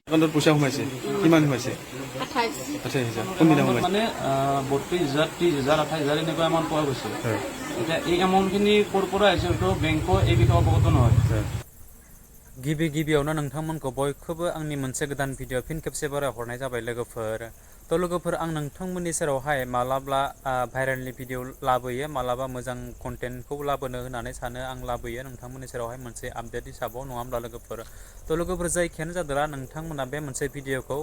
একাউণ্টত পইচা সোমাইছে কিমান সোমাইছে 28,000 কোনদিনা সোমাইছে মানে 32,000 30,000 28,000 এনেকুৱা এমাউণ্ট পোৱা গৈছে এতিয়া এই এমাউণ্টখিনি ক'ৰ পৰা আহিছে হয়তো বেংকো এই বিষয়ে অৱগত নহয় गिबियावनो नोंथांमोनखौ बयखौबो आंनि मोनसे गोदान भिडिअ फिन खेबसे बारा हरनाय जाबाय लोगोफोर तो लोगोफोर आं नोंथांमोननि सेरावहाय मालाबा भाइरेलनि भिडिअ लाबोयो मालाबा मोजां कन्टेन्टखौ लाबोनो होननानै सानो आं लाबोयो नोंथांमोननि सेरावहाय मोनसे आपडेट हिसाबाव नङा होमब्ला लोगोफोर तो लोगोफोर जायखियानो जादोंला नोंथांमोना बे मोनसे भिडिअखौ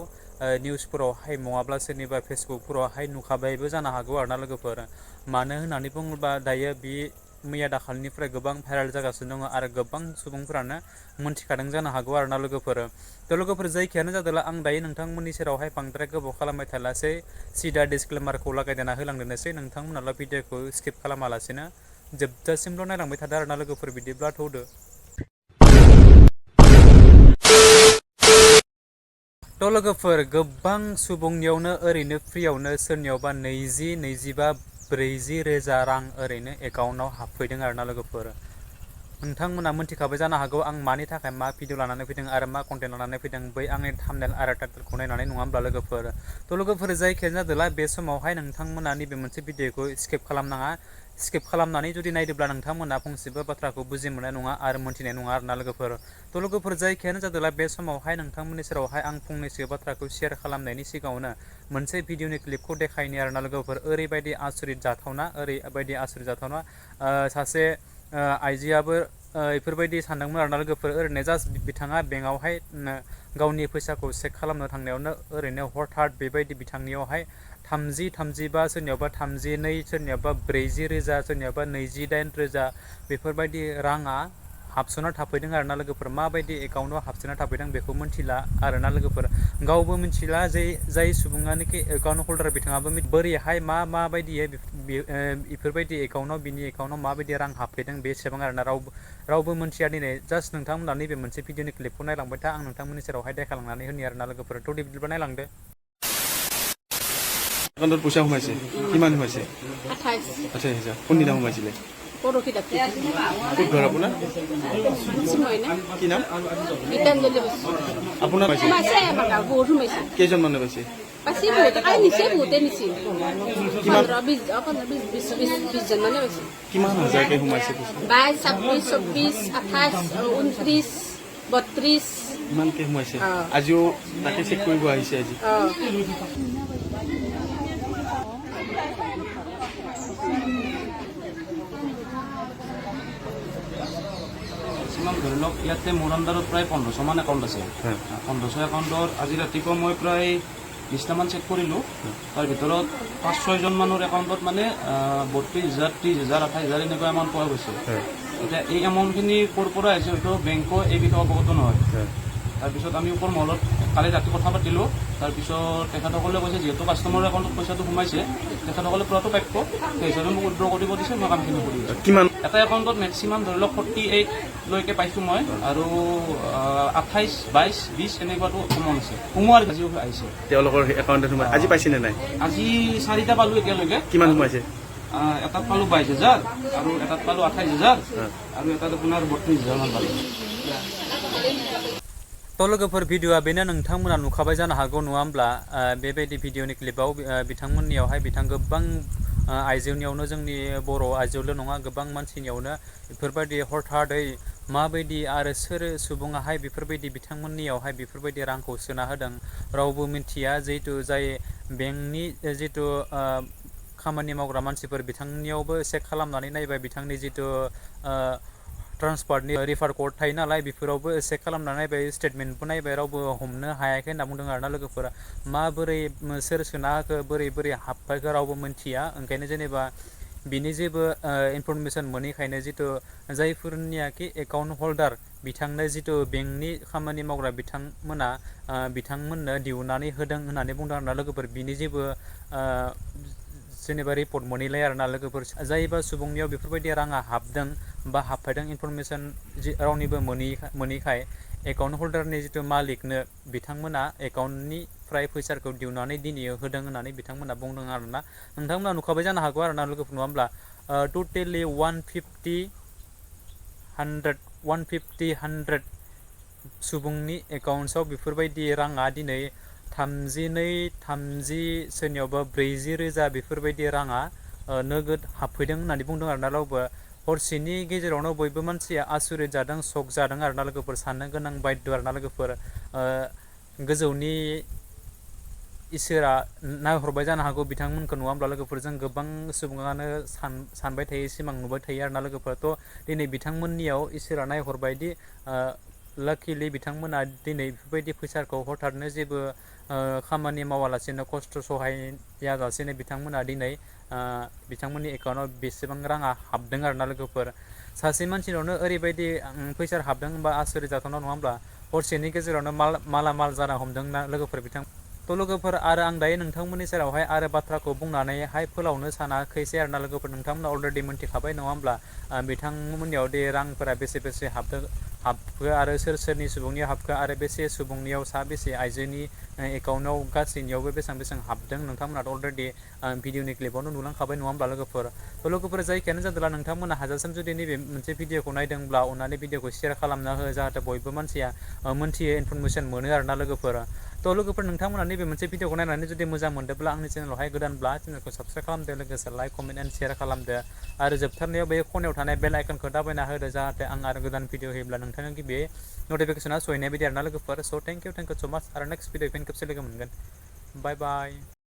निउसफोरावहाय नङाब्ला सोरनिबा फेसबुकफोरावहाय नुखाबायबो जानो हागौ आरोना लोगोफोर मानो होननानै बुङोब्ला दायो बे मैया दाखालिनिफ्राय गोबां भाइरेल जागासिनो दङ आरो गोबां सुबुंफोरानो मोनथिखादों जानो हागौ आरोना लोगोफोर तो लोगोफोर जायखियानो जादोंला आं दायो नोंथांमोननि सेरावहाय बांद्राय गोबाव खालामबाय थालासै सिदा डिसक्लेमारखौ लागायदेना होलांदेरनोसै नोंथांमोनाल' भिडिअखौ स्किप खालामालासिनो जोबजासिमल' नायलांबाय थादो आरोना लोगोफोर बिदिब्ला थौदो तो लोगोफोर गोबां सुबुंनियावनो ओरैनो फ्रियावनो सोरनियावबा 20-25 40 रोजा रां ओरैनो एकाउन्टाव हाबफैदों आरोना लोगोफोर नोंथांमोना मोनथिखाबाय जानो हागौ आं मानि थाखाय मा भिडिअ लानानै फैदों आरो मा कन्टेन्ट लानानै फैदों बै आंनि थाम्बनेल आरो टाइटेलखौ नायनानै नङा होमब्ला लोगोफोर तो लोगोफोर जायखियानो जादोंला बे समावहाय नोंथांमोना नैबे मोनसे भिडिअखौ स्किप खालामनाङा स्किप खालामनानै जुदि नायदोंब्ला नोंथांमोना फंसेबो बाथ्राखौ बुजि मोननाय नङा आरो मोनथिनाय नङा आरोना लोगोफोर तो लोगोफोर जायखियानो जादोंला बे समावहाय नोंथांमोननि सेरावहाय आं फंनैसो बाथ्राखौ शेयार खालामनायनि सिगाङावनो मोनसे भिडिअनि क्लिपखौ देखायनि आरोना लोगोफोर ओरैबायदि आसरित जाथावना सासे आइजोआबो बेफोरबायदि सानदोंमोन आरोना लोगोफोर ओरैनो जास्ट बिथाङा बेंकआवहाय गावनि फैसाखौ चेक खालामनो थांनायावनो ओरैनो हरथात बेबायदि बिथांनियावहाय 30-35 सोरनियावबा 32 सोरनियावबा 40 रोजा सोरनियावबा 28 रोजा बेफोरबायदि राङा हाबसोना थाफैदों आरोना लोगोफोर माबायदि एकाउन्टाव हाबसोना थाफैदों बेखौ मिथिला आरोना लोगोफोर गावबो मिथिला जाय सुबुङानोखि एकाउन्ट हल्डार बिथाङाबो बोरैहाय माबायदियै बेफोरबायदि एकाउन्टाव बिनि एकाउन्टाव माबायदि रां हाबफैदों बेसेबां आरोना रावबो मिथिया दिनै जास्ट नोंथांमोना नैबे मोनसे भिडिअनि क्लिपखौ नायलांबाय था आं नोंथांमोननि सेरावहाय देखायलांनानै होनि आरोना लोगोफोर थ' बिदिब्ला नायलांदो একাউণ্টত পইচা সোমাইছে কিমান সোমাইছে 28,000 কোনদিনা সোমাইছিলে পৰহি ৰাতি ক'ত ঘৰ আপোনাৰ কি নাম আপোনাৰ কেইজন মানুহে পাইছে কিমান হাজাৰকৈ সোমাইছে 22, 26, 28, 29, 32 ইমানকৈ সোমাইছে আজিও তাকে চেক কৰিব আহিছে আজি মেক্সিমাম ধৰি লওক ইয়াতে মোৰ আণ্ডাৰত প্ৰায় 1500 মান একাউণ্ট আছে 1500 একাউণ্টৰ আজি ৰাতিপুৱা মই প্ৰায় 20টামান চেক কৰিলোঁ তাৰ ভিতৰত 5-6জন মানুহৰ একাউণ্টত মানে 32,000 30,000 28,000 এনেকুৱা এমাউণ্ট পোৱা গৈছে এতিয়া এই এমাউণ্টখিনি ক'ৰ পৰা আহিছে হয়তো বেংকো এই বিষয়ে অৱগত নহয় তাৰপিছত আমি ওপৰ মহলত কালি ৰাতি কথা পাতিলোঁ তাৰপিছত তেখেতসকলে কৈছে যিহেতু কাষ্টমাৰৰ একাউণ্টত পইচাটো সোমাইছে তেখেতসকলে পুৰাটো প্ৰাপ্য সেই হিচাপে মোক উইথড্ৰ কৰিব দিছে মই কামখিনি কৰি আছোঁ কিমান এটা একাউণ্টত মেক্সিমাম ধৰি লওক 48 লৈকে পাইছোঁ মই আৰু 28, 22, 20 এনেকুৱাটো কমন আছে সোমোৱাৰ আজিও আহিছে তেওঁলোকৰ একাউণ্টত সোমাই আজি পাইছেনে নাই আজি 4টা পালোঁ এতিয়ালৈকে কিমান সোমাইছে এটাত পালোঁ 22,000 আৰু এটাত পালোঁ 28,000 আৰু এটাত আপোনাৰ 32,000 মান পালোঁ तो लोगोफोर भिडिअआ बेनो नोंथांमोना नुखाबाय जानो हागौ नङा होमब्ला बेबायदि भिडिअनि क्लिपाव बिथांमोननियावहाय गोबां आइजोनियावनो जोंनि बर' आइजोल' नङा गोबां मानसिनियावनो बेफोरबायदि हरथादै माबायदि आरो सोर सुबुङाहाय बेफोरबायदि बिथांमोननियावहाय बेफोरबायदि रांखौ सोना होदों रावबो मिथिया जिहेतु जाय बेंकनि जितु खामानि मावग्रा मानसिफोर बिथांनियावबो चेक खालामनानै नायबाय बिथांनि जितु ट्रान्सफारनि रिफार कर्ड थायो नालाय बेफोरावबो चेक खालामनानै नायबाय स्टेटमेन्टबो नायबाय रावबो हमनो हायाखै होनना बुंदों आरोना लोगोफोरा माबोरै सोर सोना होखो बोरै हाबफायखो रावबो मिथिया ओंखायनो जेनेबा बिनि जेबो इनफरमेसन मोनैखायनो जितु जायफोरनियाखि एकाउन्ट हल्डार बिथांनो जितु बेंकनि खामानि मावग्रा बिथांमोननो दिहुननानै होदों होननानै बुंदों आरोना लोगोफोर बिनि जेबो जेनेबा रिपर्ट मोनैलाय आरोना लोगोफोर जायबा सुबुंनियाव बेफोरबायदि राङा हाबदों बा हाबफायदों इनफरमेसन रावनिबो मोनैखाय एकाउन्ट हल्डारनि जितु मालिकनो बिथांमोना एकाउन्टनिफ्राय फैसाखौ दिहुननानै दिनै होदों होननानै बिथांमोना बुंदों आरोना नोंथांमोना नुखाबाय जानो हागौ आरोना लोगोफोर नङा होमब्ला टटेलि 150 100 सुबुंनि एकाउन्टआव बेफोरबायदि राङा दिनै 32 30 सोरनियावबा 40 रोजा बेफोरबायदि राङा नोगोद हाबफैदों होननानै बुंदों आरोना रावबो हरसेनि गेजेरावनो बयबो मानसिया आसुरित जादों शक जादों आरोना लोगोफोर साननो गोनां बायद' आरोना लोगोफोर गोजौनि इसोरा नायहरबाय जानो हागौ बिथांमोनखौ नङा होमब्ला लोगोफोर जों गोबां सुबुङानो सानबाय थायो सिमां नुबाय थायो आरोना लोगोफोर थ' दिनै बिथांमोननियाव इसोरा नायहरबायदि लाकिलि बिथांमोना दिनै बेफोरबायदि फैसाखौ हथारनो जेबो खामानि मावालासेनो खस्थ' सहायाजासेनो बिथांमोना दिनै बिथांमोननि एकाउन्टआव बेसेबां राङा हाबदों आरोना लोगोफोर सासे मानसिनावनो ओरैबायदि फैसा हाबदों होनबा आसुरित जाथावना नङा होमब्ला हरसेनि गेजेरावनो मालामाल जाना हमदोंना लोगोफोर बिथां थ' लोगोफोर आरो आं दायो नोंथांमोननि सेरावहाय आरो बाथ्राखौ बुंनानैहाय फोलावनो सानाखैसै आरोना लोगोफोर नोंथांमोना अलरेडि मोनथिखाबाय नङा होमब्ला बिथांमोननियाव दे रांफोरा बेसे हाबखो आरो सोरनि सुबुंनियाव हाबखो आरो बेसे सुबुंनियाव बेसे आइजोनि एकाउन्टआव गासैनियावबो बेसेबां हाबदों नोंथांमोनाथ' अलरेडि भिडिअनि क्लिपावनो नुलांखाबाय नङा होमब्ला लोगोफोर थ' लोगोफोर जायखियानो जादोंला नोंथांमोना हाजासिम जुदि नैबे मोनसे भिडिअखौ नायदोंब्ला अननानै भिडिअखौ शेयार खालामना हो जाहाथे बयबो मानसिया मोनथियो इनफरमेसन मोनो आरोना लोगोफोर थ' लोगोफोर नोंथांमोना नैबे मोनसे भिडिअखौ नायनानै जुदि मोजां मोनदोंब्ला आंनि चेनेलावहाय गोदानब्ला चेनेलखौ साबस्क्राइब खालामदो लोगोसे लाइक कमेन्ट एन्ड शेयार खालामदो आरो जोबथारनायाव बे खनायाव थानाय बेल आइकनखौ दाबायना होदो जाहाथे आं आरो गोदान भिडिअ होयोब्ला नोंथांनो गिबि नटिफिकेसना सहैनाय बायदि आरोना लोगोफोर स' थेंक इउ स' माच आरो नेक्स्ट भिडिअ फिन खेबसे लोगो मोनगोन बाय बाय